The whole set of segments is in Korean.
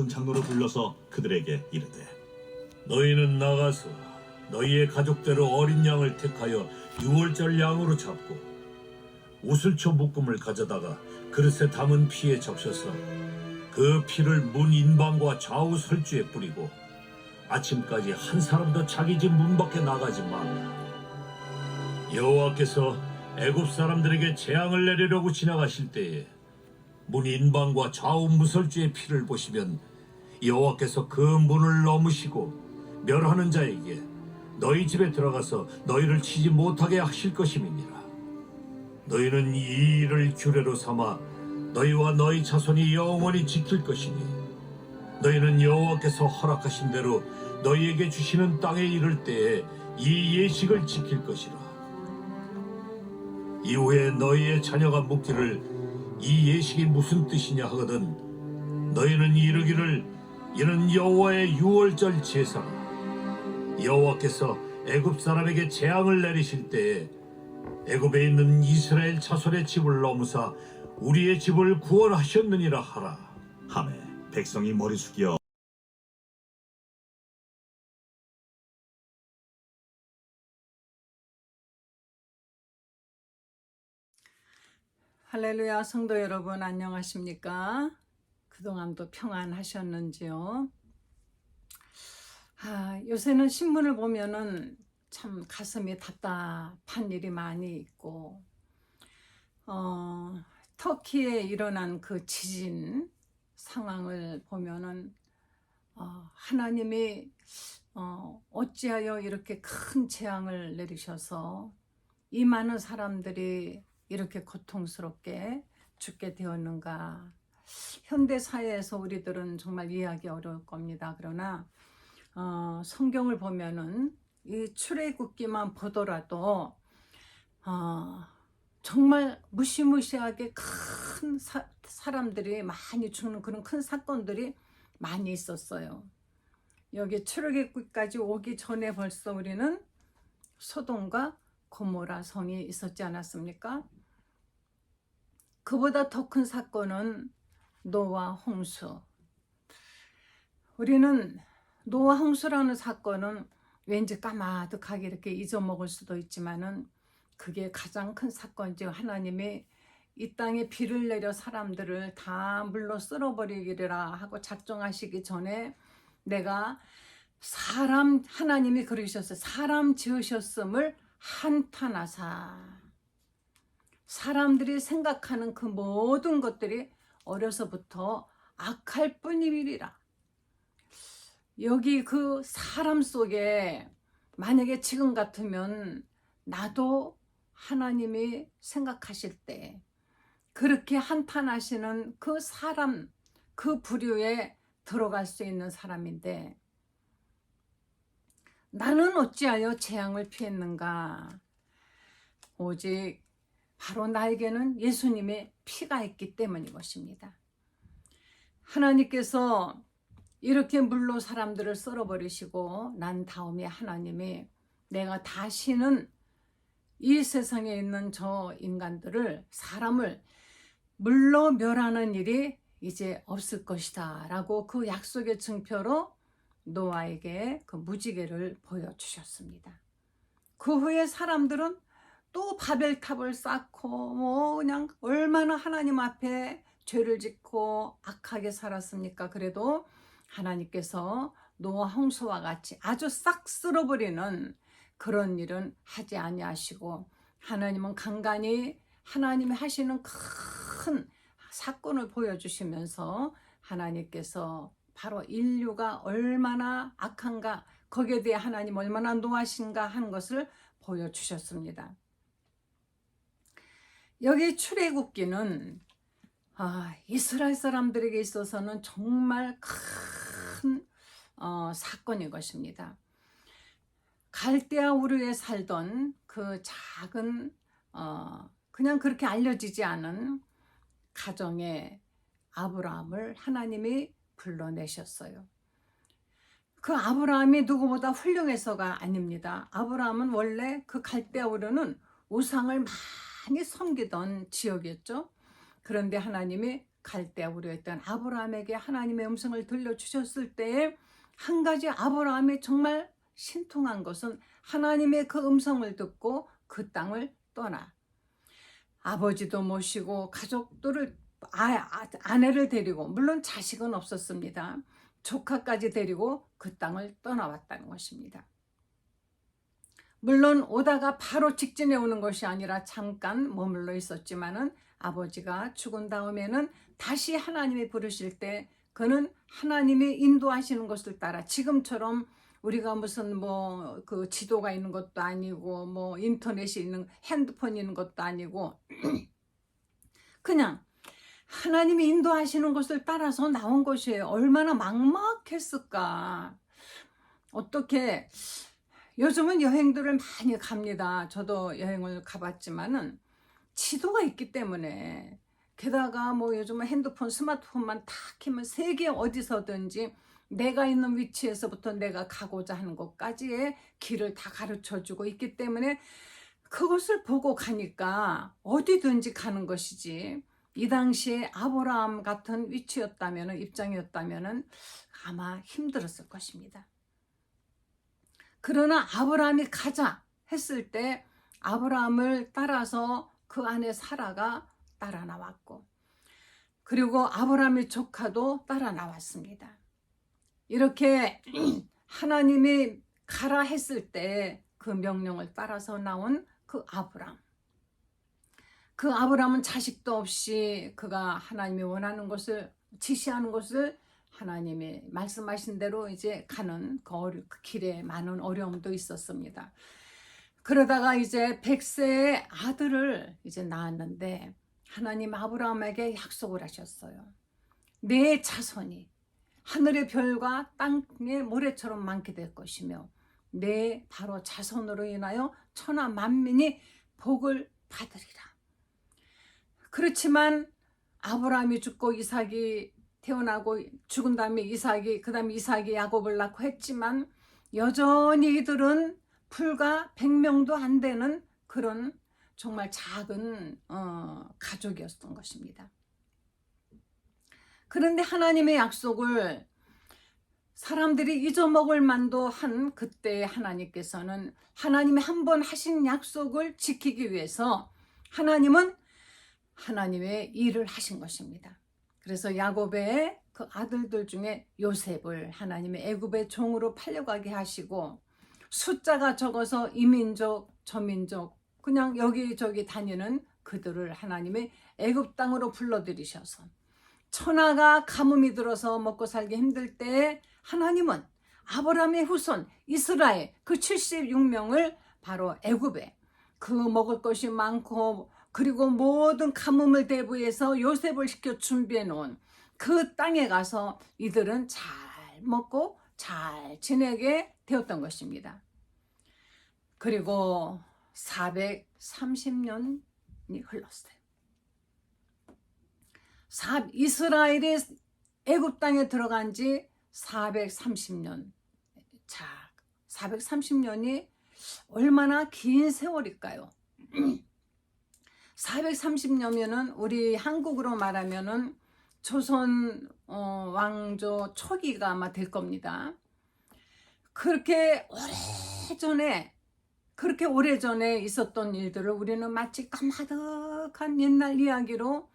장로를 불러서 그들에게 이르되 너희는 나가서 너희의 가족대로 어린 양을 택하여 유월절 양으로 잡고 우슬초 묶음을 가져다가 그릇에 담은 피에 적셔서 그 피를 문 인방과 좌우 설주에 뿌리고 아침까지 한 사람도 자기 집 문 밖에 나가지 말라. 여호와께서 애굽 사람들에게 재앙을 내리려고 지나가실 때에 문 인방과 좌우 무설주의 피를 보시면 여호와께서 그 문을 넘으시고 멸하는 자에게 너희 집에 들어가서 너희를 치지 못하게 하실 것임이니라. 너희는 이 일을 규례로 삼아 너희와 너희 자손이 영원히 지킬 것이니 너희는 여호와께서 허락하신 대로 너희에게 주시는 땅에 이를 때에 이 예식을 지킬 것이라. 이후에 너희의 자녀가 묻기를 이 예식이 무슨 뜻이냐 하거든 너희는 이르기를 이는 여호와의 유월절 제사라. 여호와께서 애굽 사람에게 재앙을 내리실 때에 애굽에 있는 이스라엘 자손의 집을 넘으사 우리의 집을 구원하셨느니라 하라. 하매 백성이 머리 숙여 할렐루야, 성도 여러분 안녕하십니까? 그동안도 평안하셨는지요? 요새는 신문을 보면은 참 가슴이 답답한 일이 많이 있고 터키에 일어난 그 지진 상황을 보면은 하나님이 어찌하여 이렇게 큰 재앙을 내리셔서 이 많은 사람들이 이렇게 고통스럽게 죽게 되었는가. 현대 사회에서 우리들은 정말 이해하기 어려울 겁니다. 그러나 성경을 보면은 이 출애굽기만 보더라도 정말 무시무시하게 큰 사람들이 많이 죽는 그런 큰 사건들이 많이 있었어요. 여기 출애굽기까지 오기 전에 벌써 우리는 소돔과 고모라 성이 있었지 않았습니까? 그보다 더 큰 사건은 노아 홍수. 우리는 노아 홍수라는 사건은 왠지 까마득하게 이렇게 잊어먹을 수도 있지만은 그게 가장 큰 사건이죠. 하나님이 이 땅에 비를 내려 사람들을 다 물로 쓸어버리리라 하고 작정하시기 전에 내가 하나님이 그러셨어요. 사람 지으셨음을 한탄하사. 사람들이 생각하는 그 모든 것들이 어려서부터 악할 뿐이리라. 여기 그 사람 속에 만약에 지금 같으면 나도 하나님이 생각하실 때 그렇게 한탄하시는 그 사람, 그 부류에 들어갈 수 있는 사람인데 나는 어찌하여 재앙을 피했는가? 오직 바로 나에게는 예수님의 피가 있기 때문인 것입니다. 하나님께서 이렇게 물로 사람들을 썰어버리시고 난 다음에 하나님이 내가 다시는 이 세상에 있는 저 인간들을 사람을 물로 멸하는 일이 이제 없을 것이다 라고 그 약속의 증표로 노아에게 그 무지개를 보여주셨습니다. 그 후에 사람들은 또 바벨탑을 쌓고 뭐 그냥 얼마나 하나님 앞에 죄를 짓고 악하게 살았습니까? 그래도 하나님께서 노아 홍수와 같이 아주 싹 쓸어버리는 그런 일은 하지 아니하시고 하나님은 간간히 하나님이 하시는 큰 사건을 보여주시면서 하나님께서 바로 인류가 얼마나 악한가 거기에 대해 하나님 얼마나 노하신가 하는 것을 보여주셨습니다. 여기 출애굽기는 이스라엘 사람들에게 있어서는 정말 큰 사건인 것입니다. 갈대아 우르에 살던 그 작은 그냥 그렇게 알려지지 않은 가정의 아브라함을 하나님이 불러내셨어요. 그 아브라함이 누구보다 훌륭해서가 아닙니다. 아브라함은 원래 그 갈대아 우르는 우상을 많이 섬기던 지역이었죠. 그런데 하나님이 갈대아 우리가 있던 아브라함에게 하나님의 음성을 들려주셨을 때에 한 가지 아브라함이 정말 신통한 것은 하나님의 그 음성을 듣고 그 땅을 떠나 아버지도 모시고 가족들을 아내를 데리고 물론 자식은 없었습니다. 조카까지 데리고 그 땅을 떠나왔다는 것입니다. 물론 오다가 바로 직진해 오는 것이 아니라 잠깐 머물러 있었지만은 아버지가 죽은 다음에는 다시 하나님이 부르실 때 그는 하나님이 인도하시는 것을 따라 지금처럼 우리가 무슨 뭐 그 지도가 있는 것도 아니고 뭐 인터넷이 있는 핸드폰이 있는 것도 아니고 그냥 하나님이 인도하시는 것을 따라서 나온 것이에요. 얼마나 막막했을까. 어떻게 요즘은 여행들을 많이 갑니다. 저도 여행을 가봤지만은 지도가 있기 때문에 게다가 뭐 요즘은 핸드폰 스마트폰만 탁 키면 세계 어디서든지 내가 있는 위치에서부터 내가 가고자 하는 곳까지의 길을 다 가르쳐주고 있기 때문에 그것을 보고 가니까 어디든지 가는 것이지 이 당시에 아브라함 같은 위치였다면 입장이었다면 아마 힘들었을 것입니다. 그러나 아브라함이 가자 했을 때 아브라함을 따라서 그 안에 사라가 따라 나왔고 그리고 아브라함의 조카도 따라 나왔습니다. 이렇게 하나님이 가라 했을 때 그 명령을 따라서 나온 그 아브라함. 그 아브라함은 자식도 없이 그가 하나님이 원하는 것을 지시하는 것을 하나님이 말씀하신 대로 이제 가는 그 길에 많은 어려움도 있었습니다. 그러다가 이제 100세의 아들을 이제 낳았는데 하나님 아브라함에게 약속을 하셨어요. 내 자손이 하늘의 별과 땅의 모래처럼 많게 될 것이며 내 바로 자손으로 인하여 천하 만민이 복을 받으리라. 그렇지만 아브라함이 죽고 이삭이 태어나고 죽은 다음에 이삭이 그 다음에 이삭이 야곱을 낳고 했지만 여전히 이들은 불과 100명도 안 되는 그런 정말 작은 가족이었던 것입니다. 그런데 하나님의 약속을 사람들이 잊어먹을 만도 한 그때 하나님께서는 하나님이 한 번 하신 약속을 지키기 위해서 하나님은 하나님의 일을 하신 것입니다. 그래서 야곱의 그 아들들 중에 요셉을 하나님의 애굽의 종으로 팔려가게 하시고 숫자가 적어서 이민족 저민족 그냥 여기저기 다니는 그들을 하나님의 애굽 땅으로 불러들이셔서 천하가 가뭄이 들어서 먹고 살기 힘들 때 하나님은 아브라함의 후손 이스라엘 그 76명을 바로 애굽에 그 먹을 것이 많고 그리고 모든 가뭄을 대비해서 요셉을 시켜 준비해 놓은 그 땅에 가서 이들은 잘 먹고 잘 지내게 되었던 것입니다. 그리고 430년이 흘렀어요. 이스라엘이 애굽 땅에 들어간 지 430년. 자, 430년이 얼마나 긴 세월일까요? 430년이면은 우리 한국으로 말하면은 조선 왕조 초기가 아마 될 겁니다. 그렇게 오래전에 있었던 일들을 우리는 마치 까마득한 옛날 이야기로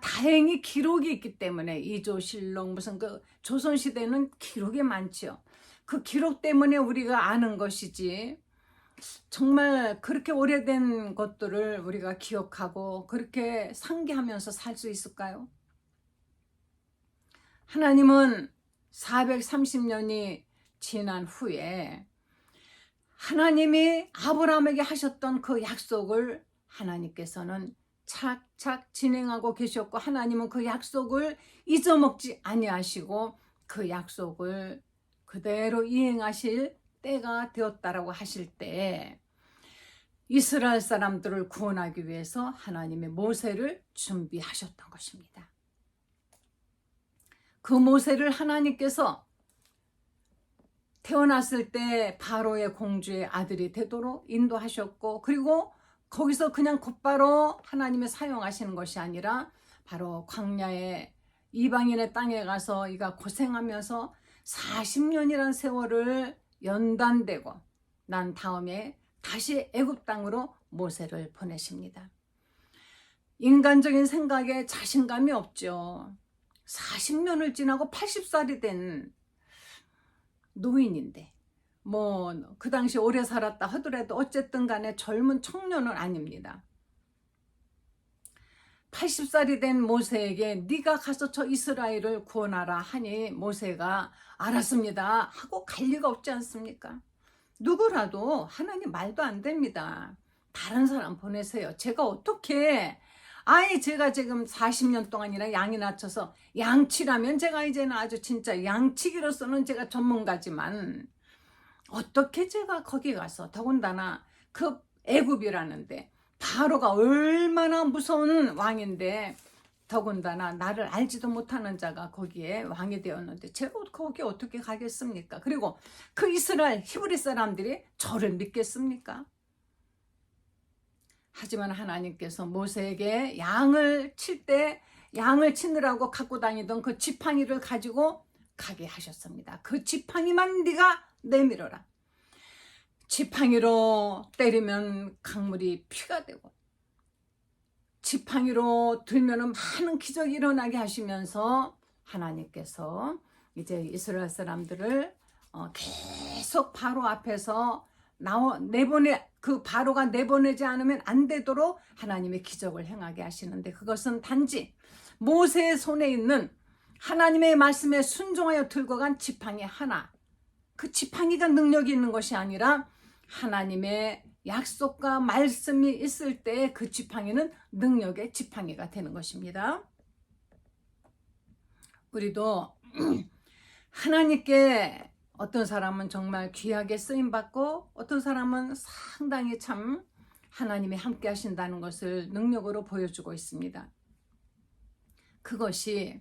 다행히 기록이 있기 때문에 이조실록 무슨 그 조선시대는 기록이 많지요. 그 기록 때문에 우리가 아는 것이지 정말 그렇게 오래된 것들을 우리가 기억하고 그렇게 상기하면서 살 수 있을까요? 하나님은 430년이 지난 후에 하나님이 아브라함에게 하셨던 그 약속을 하나님께서는 착착 진행하고 계셨고 하나님은 그 약속을 잊어먹지 아니하시고 그 약속을 그대로 이행하실 때가 되었다라고 하실 때 이스라엘 사람들을 구원하기 위해서 하나님의 모세를 준비하셨던 것입니다. 그 모세를 하나님께서 태어났을 때 바로의 공주의 아들이 되도록 인도하셨고 그리고 거기서 그냥 곧바로 하나님의 사용하시는 것이 아니라 바로 광야의 이방인의 땅에 가서 이가 고생하면서 40년이란 세월을 연단되고 난 다음에 다시 애굽 땅으로 모세를 보내십니다. 인간적인 생각에 자신감이 없죠. 40년을 지나고 80살이 된 노인인데 뭐 그 당시 오래 살았다 하더라도 어쨌든 간에 젊은 청년은 아닙니다. 80살이 된 모세에게 네가 가서 저 이스라엘을 구원하라 하니 모세가 알았습니다 하고 갈 리가 없지 않습니까? 누구라도 하나님 말도 안 됩니다. 다른 사람 보내세요. 제가 어떻게 제가 지금 40년 동안이나 양이 낮춰서 양치라면 제가 이제는 아주 진짜 양치기로서는 제가 전문가지만 어떻게 제가 거기 가서 더군다나 그 애굽이라는데 바로가 얼마나 무서운 왕인데 더군다나 나를 알지도 못하는 자가 거기에 왕이 되었는데 제가 거기 어떻게 가겠습니까? 그리고 그 이스라엘 히브리 사람들이 저를 믿겠습니까? 하지만 하나님께서 모세에게 양을 칠 때 양을 치느라고 갖고 다니던 그 지팡이를 가지고 가게 하셨습니다. 그 지팡이만 네가 내밀어라. 지팡이로 때리면 강물이 피가 되고 지팡이로 들면 많은 기적이 일어나게 하시면서 하나님께서 이제 이스라엘 사람들을 계속 바로 앞에서 그 바로가 내보내지 않으면 안 되도록 하나님의 기적을 행하게 하시는데 그것은 단지 모세의 손에 있는 하나님의 말씀에 순종하여 들고 간 지팡이 하나, 그 지팡이가 능력이 있는 것이 아니라 하나님의 약속과 말씀이 있을 때 그 지팡이는 능력의 지팡이가 되는 것입니다. 우리도 하나님께 어떤 사람은 정말 귀하게 쓰임받고 어떤 사람은 상당히 참 하나님이 함께 하신다는 것을 능력으로 보여주고 있습니다. 그것이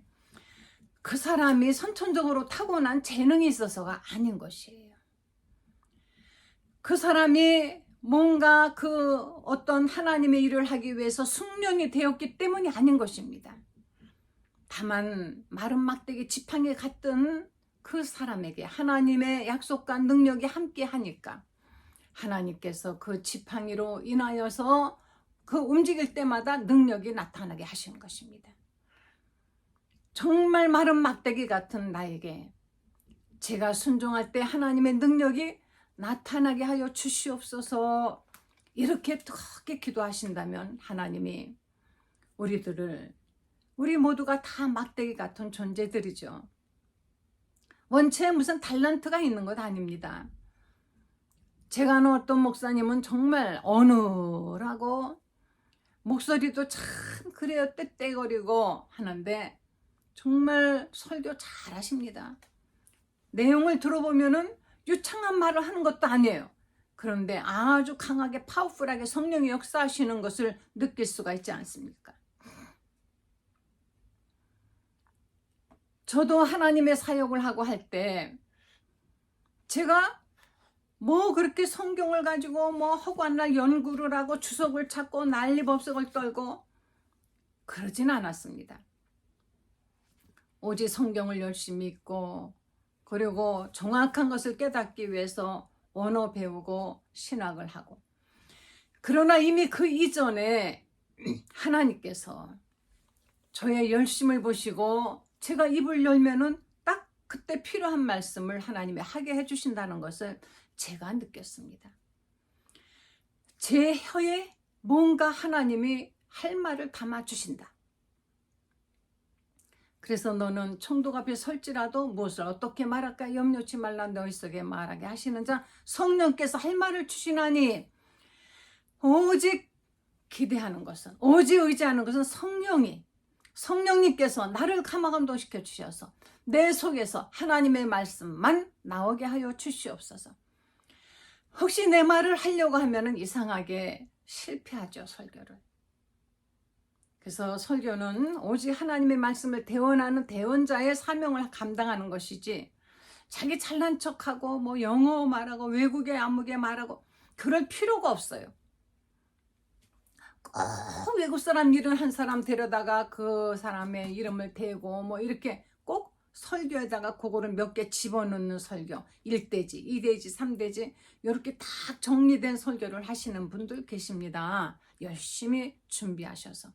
그 사람이 선천적으로 타고난 재능이 있어서가 아닌 것이에요. 그 사람이 뭔가 그 어떤 하나님의 일을 하기 위해서 숙련이 되었기 때문이 아닌 것입니다. 다만 마른 막대기 지팡이 같은 그 사람에게 하나님의 약속과 능력이 함께 하니까 하나님께서 그 지팡이로 인하여서 그 움직일 때마다 능력이 나타나게 하시는 것입니다. 정말 마른 막대기 같은 나에게 제가 순종할 때 하나님의 능력이 나타나게 하여 주시옵소서 이렇게 크게 기도하신다면 하나님이 우리 모두가 다 막대기 같은 존재들이죠. 원체 무슨 달란트가 있는 것 아닙니다. 제가 아는 어떤 목사님은 정말 어느라고 목소리도 참 그래요 떼떼거리고 하는데 정말 설교 잘 하십니다. 내용을 들어보면은 유창한 말을 하는 것도 아니에요. 그런데 아주 강하게 파워풀하게 성령이 역사하시는 것을 느낄 수가 있지 않습니까? 저도 하나님의 사역을 하고 할 때 제가 뭐 그렇게 성경을 가지고 뭐 허구한 연구를 하고 주석을 찾고 난리법석을 떨고 그러진 않았습니다. 오직 성경을 열심히 읽고 그리고 정확한 것을 깨닫기 위해서 언어 배우고 신학을 하고 그러나 이미 그 이전에 하나님께서 저의 열심을 보시고 제가 입을 열면은 딱 그때 필요한 말씀을 하나님이 하게 해주신다는 것을 제가 느꼈습니다. 제 혀에 뭔가 하나님이 할 말을 담아주신다. 그래서 너는 총독 앞에 설지라도 무엇을 어떻게 말할까 염려치 말라 너희 속에 말하게 하시는 자 성령께서 할 말을 주시나니 오직 기대하는 것은 오직 의지하는 것은 성령님께서 나를 감화감동시켜 주셔서 내 속에서 하나님의 말씀만 나오게 하여 주시옵소서. 혹시 내 말을 하려고 하면은 이상하게 실패하죠, 설교를. 그래서 설교는 오직 하나님의 말씀을 대언하는 대언자의 사명을 감당하는 것이지 자기 잘난 척하고 뭐 영어 말하고 외국의 암흑에 말하고 그럴 필요가 없어요. 꼭 외국 사람 일은 한 사람 데려다가 그 사람의 이름을 대고 뭐 이렇게 꼭 설교에다가 그거를 몇 개 집어넣는 설교, 1대지, 2대지, 3대지 이렇게 딱 정리된 설교를 하시는 분들 계십니다. 열심히 준비하셔서.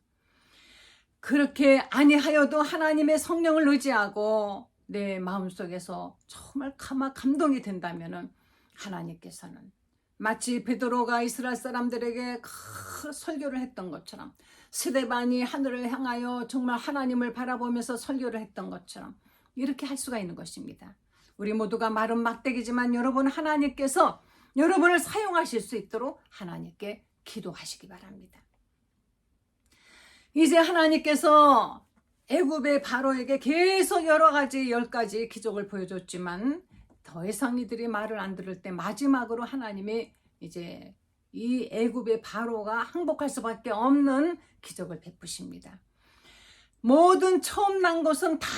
그렇게 아니하여도 하나님의 성령을 의지하고 내 마음속에서 정말 감동이 된다면은 하나님께서는 마치 베드로가 이스라엘 사람들에게 그 설교를 했던 것처럼, 스데반이 하늘을 향하여 정말 하나님을 바라보면서 설교를 했던 것처럼 이렇게 할 수가 있는 것입니다. 우리 모두가 마른 막대기지만 여러분, 하나님께서 여러분을 사용하실 수 있도록 하나님께 기도하시기 바랍니다. 이제 하나님께서 애굽의 바로에게 계속 여러 가지 10가지 기적을 보여줬지만 더 이상 이들이 말을 안 들을 때 마지막으로 하나님이 이제 이 애굽의 바로가 항복할 수밖에 없는 기적을 베푸십니다. 모든 처음 난 것은 다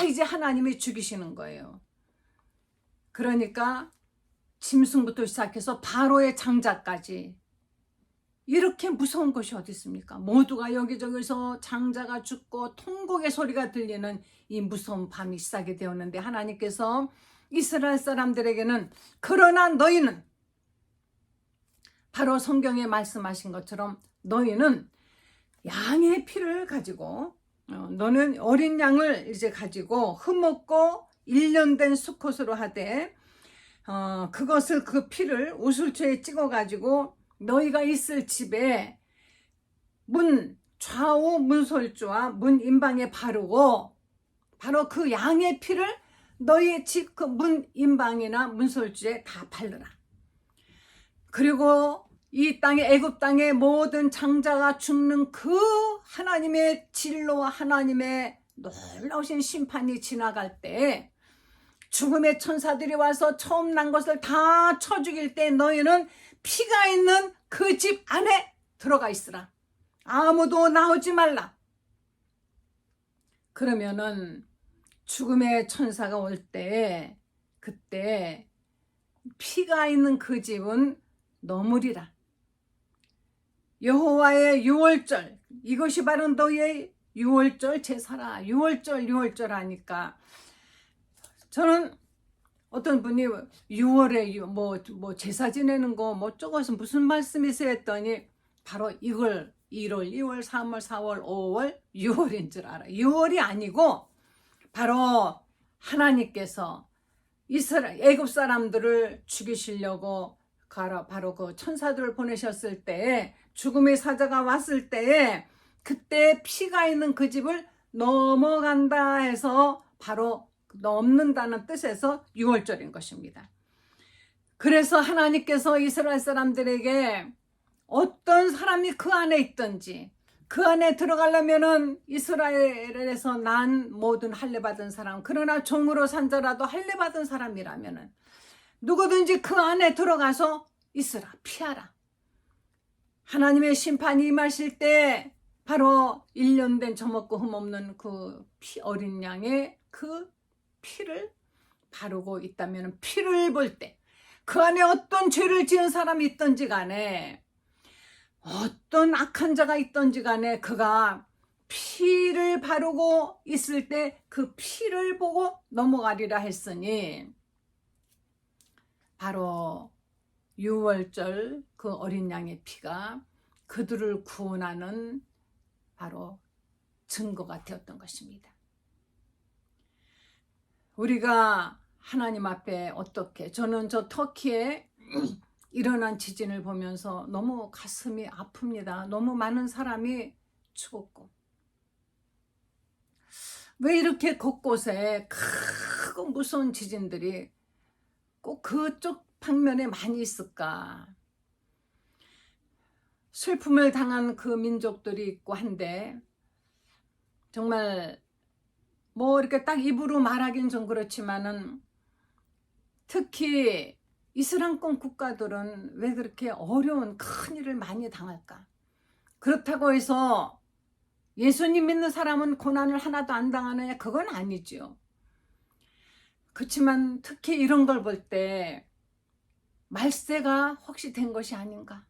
이제 하나님이 죽이시는 거예요. 그러니까 짐승부터 시작해서 바로의 장자까지 이렇게 무서운 것이 어디 있습니까? 모두가 여기저기서 장자가 죽고 통곡의 소리가 들리는 이 무서운 밤이 시작이 되었는데 하나님께서 이스라엘 사람들에게는 그러나 너희는 바로 성경에 말씀하신 것처럼 너희는 양의 피를 가지고 너는 어린 양을 이제 가지고 흠없고 1년 된 수컷으로 하되 그것을 그 피를 우슬초에 찍어 가지고 너희가 있을 집에 문 좌우 문설주와 문 인방에 바르고 바로 그 양의 피를 너희 집 그 문 인방이나 문설주에 다 바르라. 그리고 이 땅에 애굽 땅의 모든 장자가 죽는 그 하나님의 진로와 하나님의 놀라우신 심판이 지나갈 때 죽음의 천사들이 와서 처음 난 것을 다 쳐 죽일 때 너희는 피가 있는 그 집 안에 들어가 있으라. 아무도 나오지 말라. 그러면은 죽음의 천사가 올 때 그때 피가 있는 그 집은 너무리라. 여호와의 유월절, 이것이 바로 너희의 유월절 제사라. 유월절 하니까 저는 어떤 분이 6월에 뭐 제사 지내는 거 뭐 저것은 무슨 말씀이세요 했더니 바로 이걸 1월, 2월, 3월, 4월, 5월, 6월인 줄 알아요. 6월이 아니고 바로 하나님께서 이스라엘 애굽 사람들을 죽이시려고 바로 그 천사들을 보내셨을 때 죽음의 사자가 왔을 때 그때 피가 있는 그 집을 넘어간다 해서 바로 넘는다는 뜻에서 6월절인 것입니다. 그래서 하나님께서 이스라엘 사람들에게 어떤 사람이 그 안에 있든지 그 안에 들어가려면은 이스라엘에서 난 모든 할례 받은 사람, 그러나 종으로 산 자라도 할례 받은 사람이라면은 누구든지 그 안에 들어가서 있으라, 피하라. 하나님의 심판이 임하실 때 바로 1년 된 젖먹고 흠없는 그 어린 양의 그 피를 바르고 있다면 피를 볼 때 그 안에 어떤 죄를 지은 사람이 있든지 간에 어떤 악한 자가 있든지 간에 그가 피를 바르고 있을 때 그 피를 보고 넘어가리라 했으니 바로 6월절 그 어린 양의 피가 그들을 구원하는 바로 증거가 되었던 것입니다. 우리가 하나님 앞에 어떻게, 저는 저 터키에 일어난 지진을 보면서 너무 가슴이 아픕니다. 너무 많은 사람이 죽었고 왜 이렇게 곳곳에 크고 무서운 지진들이 꼭 그쪽 방면에 많이 있을까? 슬픔을 당한 그 민족들이 있고 한데 정말 뭐 이렇게 딱 입으로 말하긴 좀 그렇지만은 특히 이슬람권 국가들은 왜 그렇게 어려운 큰 일을 많이 당할까? 그렇다고 해서 예수님 믿는 사람은 고난을 하나도 안 당하느냐? 그건 아니죠. 그렇지만 특히 이런 걸 볼 때 말세가 혹시 된 것이 아닌가?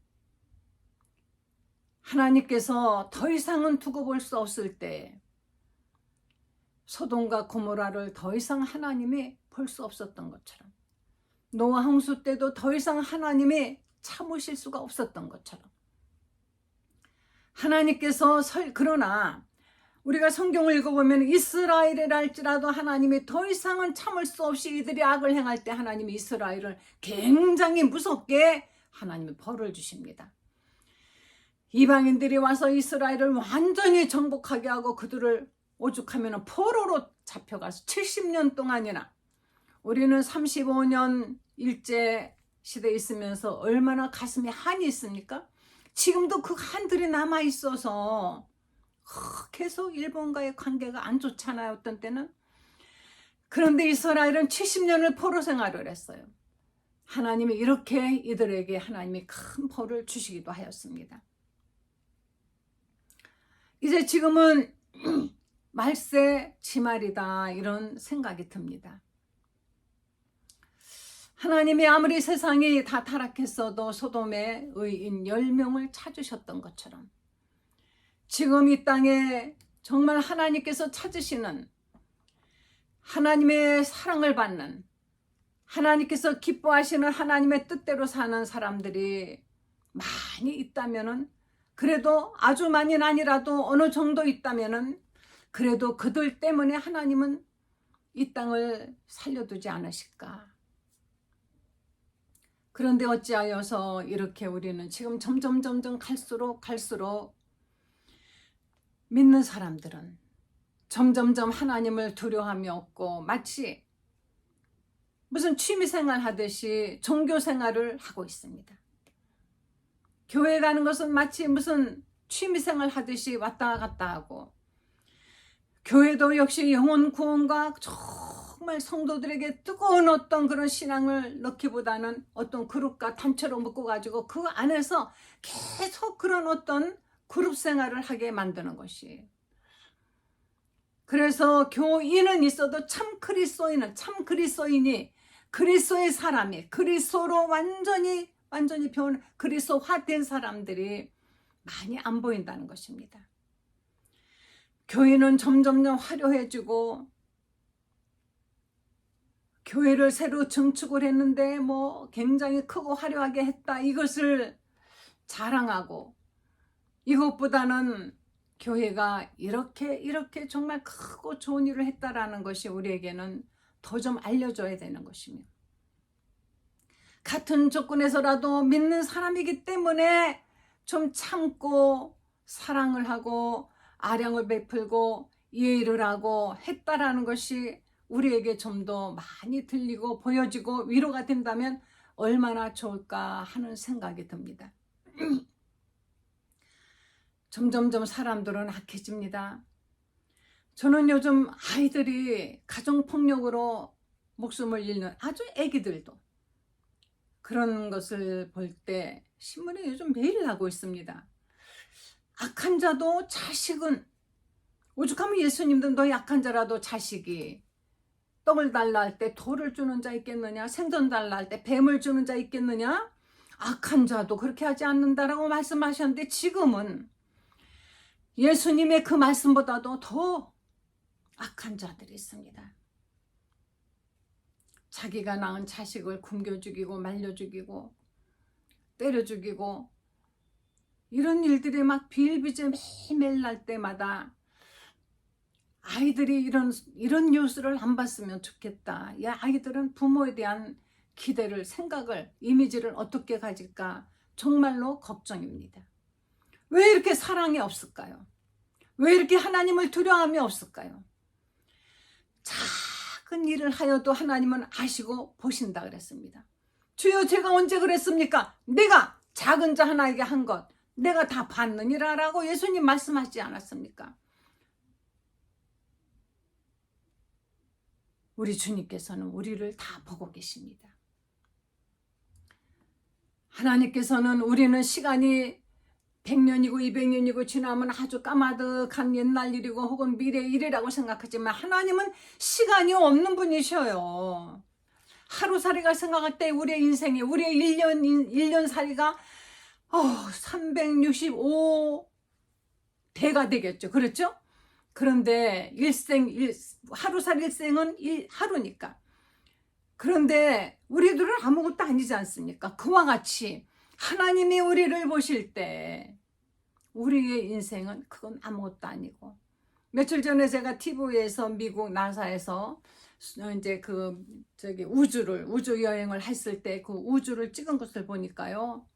하나님께서 더 이상은 두고 볼 수 없을 때 소돔과 고모라를 더 이상 하나님이 볼 수 없었던 것처럼, 노아 홍수 때도 더 이상 하나님이 참으실 수가 없었던 것처럼, 하나님께서 그러나 우리가 성경을 읽어보면 이스라엘이랄지라도 하나님이 더 이상은 참을 수 없이 이들이 악을 행할 때 하나님이 이스라엘을 굉장히 무섭게 하나님이 벌을 주십니다. 이방인들이 와서 이스라엘을 완전히 정복하게 하고 그들을 오죽하면 포로로 잡혀가서 70년 동안이나, 우리는 35년 일제 시대에 있으면서 얼마나 가슴에 한이 있습니까? 지금도 그 한들이 남아 있어서 계속 일본과의 관계가 안 좋잖아요, 어떤 때는. 그런데 이스라엘은 70년을 포로 생활을 했어요. 하나님이 이렇게 이들에게 하나님이 큰 벌을 주시기도 하였습니다. 이제 지금은 말세 지말이다, 이런 생각이 듭니다. 하나님이 아무리 세상이 다 타락했어도 소돔의 의인 10명을 찾으셨던 것처럼 지금 이 땅에 정말 하나님께서 찾으시는, 하나님의 사랑을 받는, 하나님께서 기뻐하시는 하나님의 뜻대로 사는 사람들이 많이 있다면은, 그래도 아주 많이는 아니라도 어느 정도 있다면은, 그래도 그들 때문에 하나님은 이 땅을 살려두지 않으실까. 그런데 어찌하여서 이렇게 우리는 지금 점점 갈수록 믿는 사람들은 점점점 하나님을 두려워함이 없고 마치 무슨 취미생활 하듯이 종교생활을 하고 있습니다. 교회 가는 것은 마치 무슨 취미생활 하듯이 왔다 갔다 하고, 교회도 역시 영혼 구원과 정말 성도들에게 뜨거운 어떤 그런 신앙을 넣기보다는 어떤 그룹과 단체로 묶어가지고 그 안에서 계속 그런 어떤 그룹 생활을 하게 만드는 것이. 그래서 교인은 있어도 참 그리스도인이 그리스도의 사람이 그리스도로 완전히 그리스도화된 사람들이 많이 안 보인다는 것입니다. 교회는 점점점 화려해지고 교회를 새로 증축을 했는데 뭐 굉장히 크고 화려하게 했다, 이것을 자랑하고, 이것보다는 교회가 이렇게 정말 크고 좋은 일을 했다라는 것이 우리에게는 더 좀 알려줘야 되는 것입니다. 같은 조건에서라도 믿는 사람이기 때문에 좀 참고 사랑을 하고 아량을 베풀고 이해를 하고 했다라는 것이 우리에게 좀 더 많이 들리고 보여지고 위로가 된다면 얼마나 좋을까 하는 생각이 듭니다. 점점점 사람들은 악해집니다. 저는 요즘 아이들이 가정폭력으로 목숨을 잃는, 아주 애기들도 그런 것을 볼 때 신문에 요즘 매일 나고 있습니다. 악한 자도 자식은, 오죽하면 예수님도 너 약한 자라도 자식이 떡을 달라 할 때 돌을 주는 자 있겠느냐, 생선 달라 할 때 뱀을 주는 자 있겠느냐, 악한 자도 그렇게 하지 않는다라고 말씀하셨는데, 지금은 예수님의 그 말씀보다도 더 악한 자들이 있습니다. 자기가 낳은 자식을 굶겨 죽이고 말려 죽이고 때려 죽이고, 이런 일들이 막 비일비재 매일매일 날 때마다 아이들이 이런 뉴스를 안 봤으면 좋겠다. 야, 아이들은 부모에 대한 기대를, 생각을, 이미지를 어떻게 가질까 정말로 걱정입니다. 왜 이렇게 사랑이 없을까요? 왜 이렇게 하나님을 두려움이 없을까요? 작은 일을 하여도 하나님은 아시고 보신다 그랬습니다. 주여, 제가 언제 그랬습니까? 내가 작은 자 하나에게 한 것 내가 다 받느니라 라고 예수님 말씀하지 않았습니까? 우리 주님께서는 우리를 다 보고 계십니다. 하나님께서는 우리는 시간이 100년이고 200년이고 지나면 아주 까마득한 옛날 일이고 혹은 미래 일이라고 생각하지만, 하나님은 시간이 없는 분이셔요. 하루살이가 생각할 때 우리의 인생이, 우리의 1년살이가 365대가 되겠죠. 그렇죠? 그런데 하루살 일생은 하루니까. 그런데 우리들은 아무것도 아니지 않습니까? 그와 같이 하나님이 우리를 보실 때 우리의 인생은 그건 아무것도 아니고, 며칠 전에 제가 TV에서 미국 나사에서 이제 우주 여행을 했을 때 그 우주를 찍은 것을 보니까요,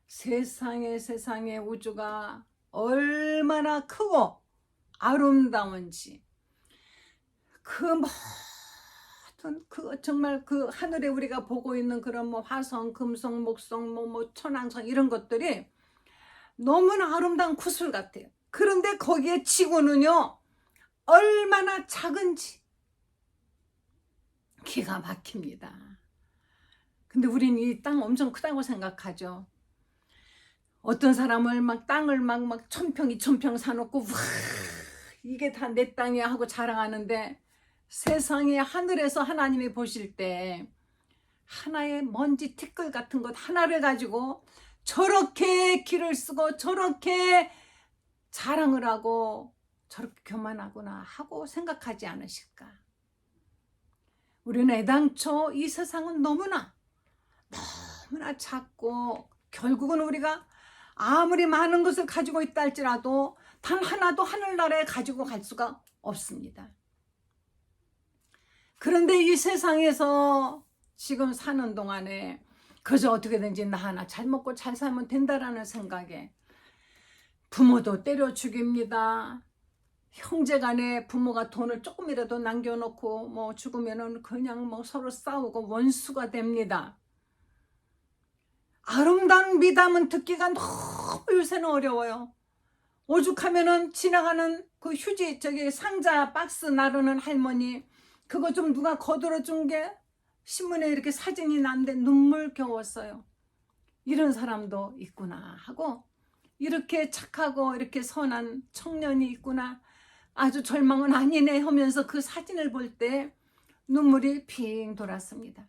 세상에 우주가 얼마나 크고 아름다운지, 정말 그 하늘에 우리가 보고 있는 그런 뭐 화성, 금성, 목성, 뭐 천왕성 이런 것들이 너무나 아름다운 구슬 같아요. 그런데 거기에 지구는요, 얼마나 작은지 기가 막힙니다. 근데 우린 이 땅 엄청 크다고 생각하죠. 어떤 사람을 막 땅을 막 1000평, 2000평 사놓고 와, 이게 다 내 땅이야 하고 자랑하는데, 세상에 하늘에서 하나님이 보실 때 하나의 먼지 티끌 같은 것 하나를 가지고 저렇게 길을 쓰고 저렇게 자랑을 하고 저렇게 교만하구나 하고 생각하지 않으실까? 우리는 애당초 이 세상은 너무나 작고, 결국은 우리가 아무리 많은 것을 가지고 있다 할지라도 단 하나도 하늘나라에 가지고 갈 수가 없습니다. 그런데 이 세상에서 지금 사는 동안에 그저 어떻게든지 나 하나 잘 먹고 잘 살면 된다라는 생각에 부모도 때려 죽입니다. 형제간에 부모가 돈을 조금이라도 남겨놓고 뭐 죽으면은 그냥 뭐 서로 싸우고 원수가 됩니다. 아름다운 미담은 듣기가 너무 요새는 어려워요. 오죽하면은 지나가는 그 휴지 상자 박스 나르는 할머니, 그거 좀 누가 거들어 준 게 신문에 이렇게 사진이 났는데 눈물겨웠어요. 이런 사람도 있구나 하고, 이렇게 착하고 이렇게 선한 청년이 있구나, 아주 절망은 아니네 하면서 그 사진을 볼 때 눈물이 핑 돌았습니다.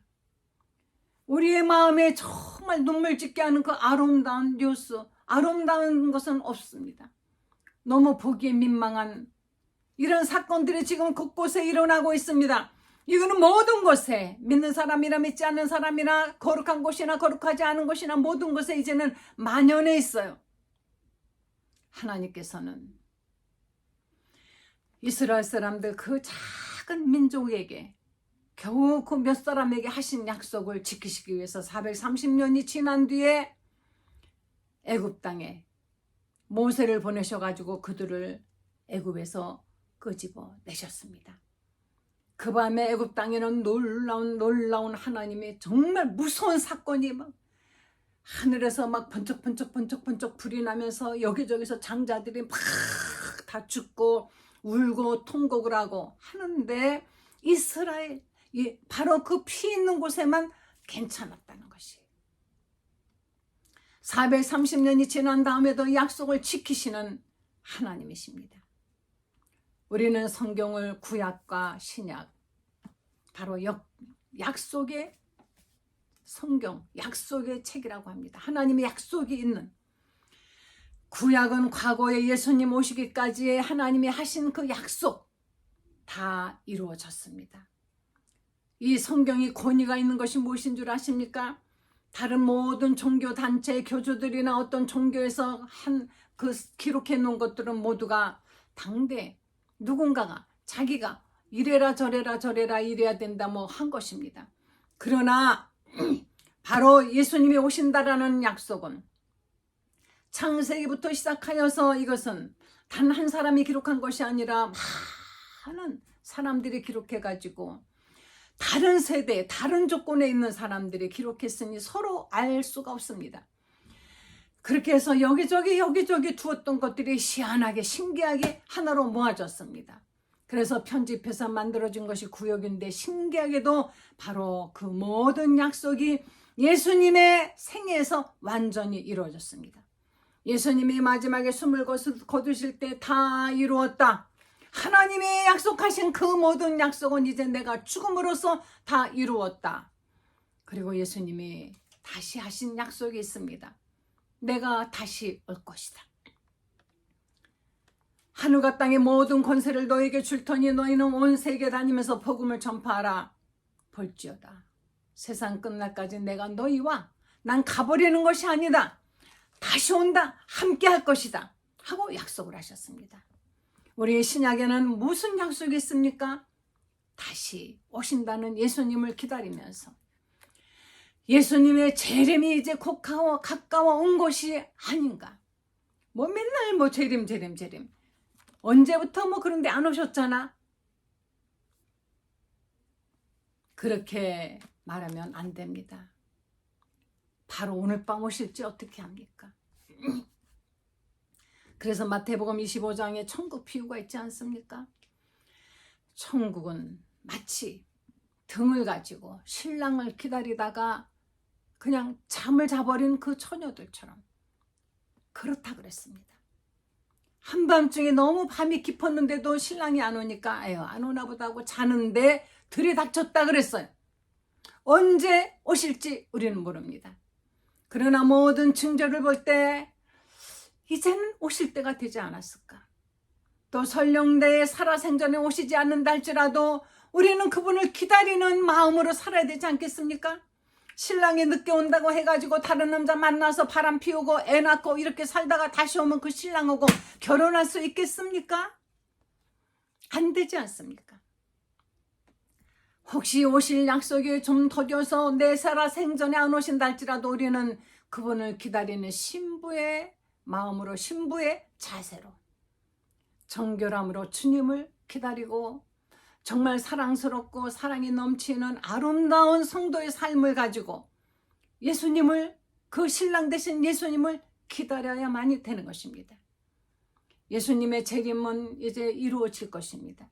우리의 마음에 정말 눈물 짓게 하는 그 아름다운 뉴스, 아름다운 것은 없습니다. 너무 보기에 민망한 이런 사건들이 지금 곳곳에 일어나고 있습니다. 이거는 모든 곳에, 믿는 사람이나 믿지 않는 사람이나 거룩한 곳이나 거룩하지 않은 곳이나 모든 곳에 이제는 만연해 있어요. 하나님께서는 이스라엘 사람들 그 작은 민족에게 겨우 그 몇 사람에게 하신 약속을 지키시기 위해서 430년이 지난 뒤에 애굽 땅에 모세를 보내셔가지고 그들을 애굽에서 끄집어 내셨습니다. 그 밤에 애굽 땅에는 놀라운 하나님의 정말 무서운 사건이 막 하늘에서 막 번쩍 불이 나면서 여기저기서 장자들이 막 다 죽고 울고 통곡을 하고 하는데, 이스라엘 바로 그 피 있는 곳에만 괜찮았다는 것이, 430년이 지난 다음에도 약속을 지키시는 하나님이십니다. 우리는 성경을 구약과 신약, 바로 약속의 성경, 약속의 책이라고 합니다. 하나님의 약속이 있는, 구약은 과거에 예수님 오시기까지의 하나님이 하신 그 약속 다 이루어졌습니다. 이 성경이 권위가 있는 것이 무엇인 줄 아십니까? 다른 모든 종교 단체 교주들이나 어떤 종교에서 기록해 놓은 것들은 모두가 당대 누군가가 자기가 이래라 저래라 이래야 된다 뭐 한 것입니다. 그러나 바로 예수님이 오신다라는 약속은 창세기부터 시작하여서 이것은 단 한 사람이 기록한 것이 아니라 많은 사람들이 기록해가지고 다른 세대, 다른 조건에 있는 사람들이 기록했으니 서로 알 수가 없습니다. 그렇게 해서 여기저기 두었던 것들이 희한하게 신기하게 하나로 모아졌습니다. 그래서 편집해서 만들어진 것이 구약인데, 신기하게도 바로 그 모든 약속이 예수님의 생애에서 완전히 이루어졌습니다. 예수님이 마지막에 숨을 거두실 때 다 이루었다, 하나님이 약속하신 그 모든 약속은 이제 내가 죽음으로써 다 이루었다. 그리고 예수님이 다시 하신 약속이 있습니다. 내가 다시 올 것이다. 하늘과 땅의 모든 권세를 너에게 줄 터니 너희는 온 세계 다니면서 복음을 전파하라. 볼지어다. 세상 끝날까지 내가 너희와 난 가버리는 것이 아니다. 다시 온다. 함께 할 것이다. 하고 약속을 하셨습니다. 우리 신약에는 무슨 약속이 있습니까? 다시 오신다는 예수님을 기다리면서 예수님의 재림이 이제 곧 가까워 온 것이 아닌가. 뭐 맨날 뭐 재림. 언제부터 뭐 그런데 안 오셨잖아. 그렇게 말하면 안 됩니다. 바로 오늘 밤 오실지 어떻게 합니까? 그래서 마태복음 25장에 천국 비유가 있지 않습니까? 천국은 마치 등을 가지고 신랑을 기다리다가 그냥 잠을 자버린 그 처녀들처럼 그렇다 그랬습니다. 한밤중에 너무 밤이 깊었는데도 신랑이 안 오니까 에휴 안 오나 보다 하고 자는데 들이닥쳤다 그랬어요. 언제 오실지 우리는 모릅니다. 그러나 모든 징조를 볼 때 이제는 오실 때가 되지 않았을까. 또 설령대에 살아생전에 오시지 않는다 할지라도 우리는 그분을 기다리는 마음으로 살아야 되지 않겠습니까? 신랑이 늦게 온다고 해가지고 다른 남자 만나서 바람 피우고 애 낳고 이렇게 살다가 다시 오면 그 신랑하고 결혼할 수 있겠습니까? 안 되지 않습니까? 혹시 오실 약속이 좀 더뎌서 내 살아생전에 안 오신다 할지라도 우리는 그분을 기다리는 신부의 마음으로 신부의 자세로 정결함으로 주님을 기다리고 정말 사랑스럽고 사랑이 넘치는 아름다운 성도의 삶을 가지고 예수님을 그 신랑 되신 예수님을 기다려야만이 되는 것입니다. 예수님의 재림은 이제 이루어질 것입니다.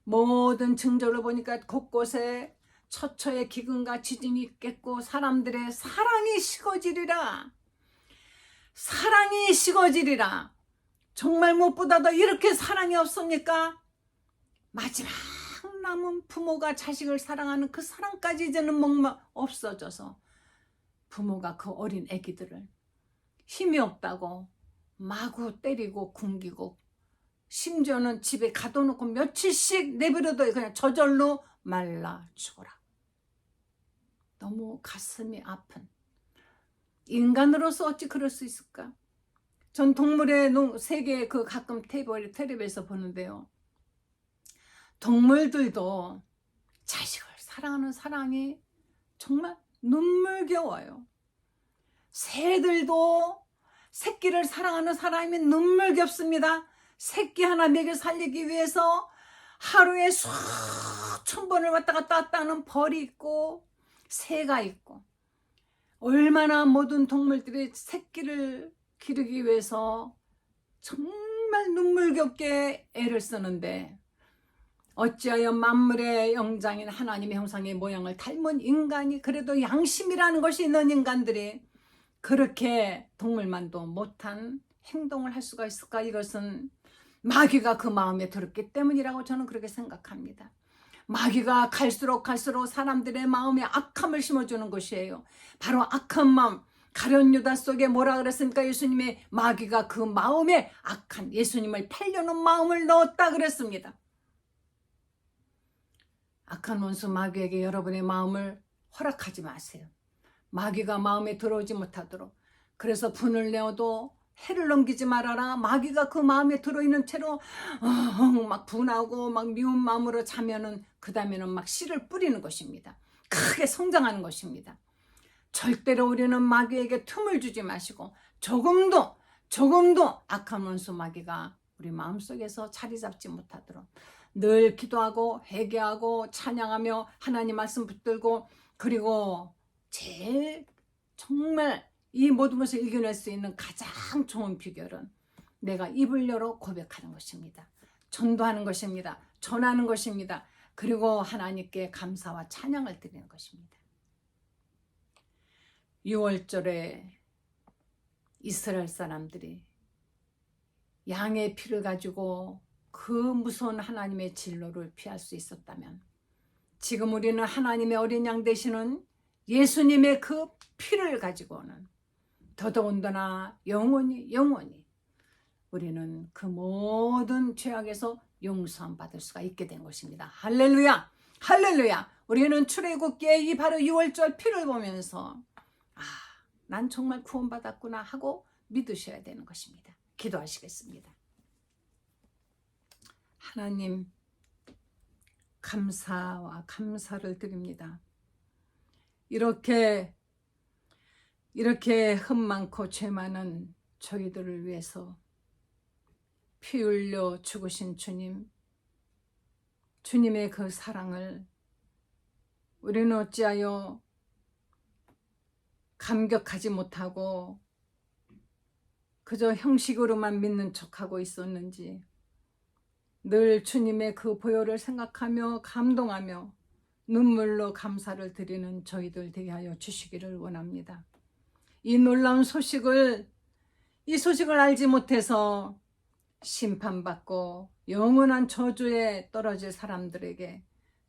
모든 징조를 보니까 곳곳에 처처의 기근과 지진이 있겠고 사람들의 사랑이 식어지리라. 사랑이 식어지리라. 정말 무엇보다도 이렇게 사랑이 없습니까? 마지막 남은 부모가 자식을 사랑하는 그 사랑까지 이제는 없어져서 부모가 그 어린 아기들을 힘이 없다고 마구 때리고 굶기고 심지어는 집에 가둬놓고 며칠씩 내버려둬 그냥 저절로 말라 죽어라. 너무 가슴이 아픈 인간으로서 어찌 그럴 수 있을까? 전 동물의 세계 그 가끔 텔레비에서 보는데요. 동물들도 자식을 사랑하는 사랑이 정말 눈물겨워요. 새들도 새끼를 사랑하는 사람이 눈물겹습니다. 새끼 하나 먹여 살리기 위해서 하루에 수천 번을 왔다 갔다 하는 벌이 있고 새가 있고 얼마나 모든 동물들이 새끼를 기르기 위해서 정말 눈물겹게 애를 쓰는데 어찌하여 만물의 영장인 하나님의 형상의 모양을 닮은 인간이 그래도 양심이라는 것이 있는 인간들이 그렇게 동물만도 못한 행동을 할 수가 있을까? 이것은 마귀가 그 마음에 들었기 때문이라고 저는 그렇게 생각합니다. 마귀가 갈수록 사람들의 마음에 악함을 심어주는 것이에요. 바로 악한 마음. 가룟 유다 속에 뭐라 그랬습니까? 예수님의 마귀가 그 마음에 악한 예수님을 팔려는 마음을 넣었다 그랬습니다. 악한 원수 마귀에게 여러분의 마음을 허락하지 마세요. 마귀가 마음에 들어오지 못하도록. 그래서 분을 내어도 해를 넘기지 말아라. 마귀가 그 마음에 들어있는 채로 막 분하고 막 미운 마음으로 자면은 그 다음에는 막 씨를 뿌리는 것입니다. 크게 성장하는 것입니다. 절대로 우리는 마귀에게 틈을 주지 마시고 조금도 악한 원수 마귀가 우리 마음속에서 자리 잡지 못하도록 늘 기도하고 회개하고 찬양하며 하나님 말씀 붙들고 그리고 제일 정말 이 모든 것을 이겨낼 수 있는 가장 좋은 비결은 내가 입을 열어 고백하는 것입니다. 전도하는 것입니다. 전하는 것입니다. 그리고 하나님께 감사와 찬양을 드리는 것입니다. 6월절에 이스라엘 사람들이 양의 피를 가지고 그 무서운 하나님의 진노를 피할 수 있었다면 지금 우리는 하나님의 어린 양 되시는 예수님의 그 피를 가지고는 더더군다나 영원히 우리는 그 모든 죄악에서 용서함 받을 수가 있게 된 것입니다. 할렐루야, 할렐루야. 우리는 출애굽기의 이 바로 6월절 피를 보면서 난 정말 구원받았구나 하고 믿으셔야 되는 것입니다. 기도하시겠습니다. 하나님, 감사와 감사를 드립니다. 이렇게 흠 많고 죄 많은 저희들을 위해서 피 흘려 죽으신 주님, 주님의 그 사랑을 우리는 어찌하여 감격하지 못하고 그저 형식으로만 믿는 척하고 있었는지, 늘 주님의 그 보혈을 생각하며 감동하며 눈물로 감사를 드리는 저희들 되게 하여 주시기를 원합니다. 이 놀라운 소식을 알지 못해서 심판받고 영원한 저주에 떨어질 사람들에게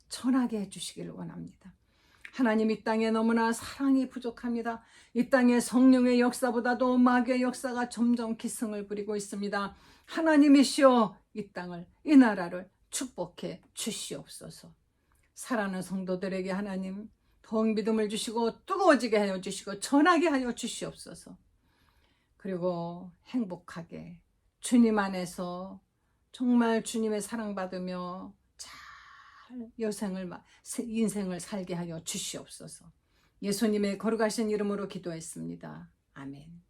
전하게 해주시기를 원합니다. 하나님, 이 땅에 너무나 사랑이 부족합니다. 이 땅에 성령의 역사보다도 마귀의 역사가 점점 기승을 부리고 있습니다. 하나님이시여, 이 땅을, 이 나라를 축복해 주시옵소서. 사랑하는 성도들에게 하나님 더욱 믿음을 주시고 뜨거워지게 하여 주시고 전하게 하여 주시옵소서. 그리고 행복하게 주님 안에서 정말 주님의 사랑받으며 잘 인생을 살게 하여 주시옵소서. 예수님의 거룩하신 이름으로 기도했습니다. 아멘.